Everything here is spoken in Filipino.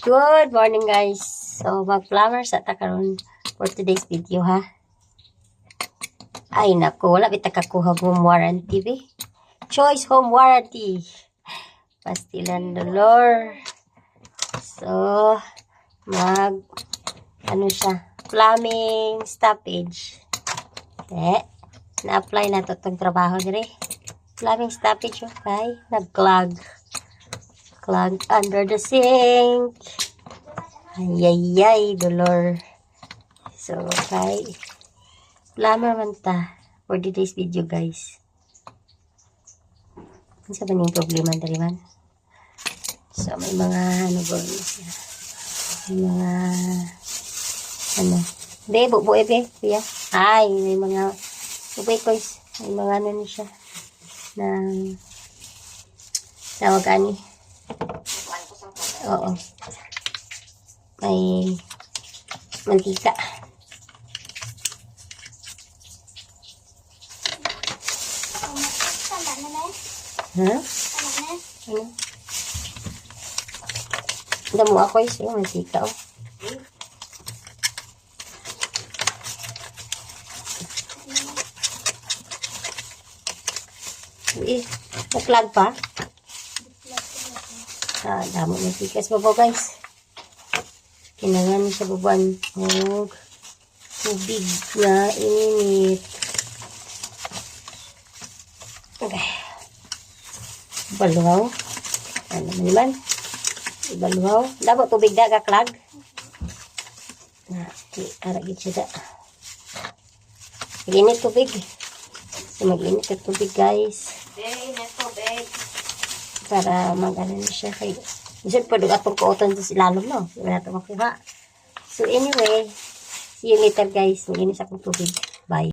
Good morning guys. So mag-flowers at karon for today's video ha. Ay nako, wala bita kakuha home warranty be. Choice home warranty. Pastilan dolor. So ano siya, plumbing stoppage. Na-apply na to tong trabaho dire. Plumbing stoppage okay, nag-clog under the sink. Ayayay, dolor. So, okay. Plumber man ta for today's video, guys. Ano sa ba yung problema dari man? So, may mga, may mga, be, bubo, be, kuya. Ay, may mga, buboy, koys. May mga, ano siya, ng, tawag ani. Oo. May mantika. Ha? Ano? Damo ako is yung mantika, oh. Naklag pa? Damo mantika sa babaw, guys. Kailangan sa buban o tubig na init. Okay. Baluhaw. Ano naman? Baluhaw. Dapat tubig na kaklag. Aragit siya da. Mag-init tubig. So, mag-init ka tubig, guys. Para mag-ano na siya kayo. Isip pa doon atong kuotan sa silalom, no? Wala ito makuha. So, anyway, see you later, guys. Mag-inis akong tubig.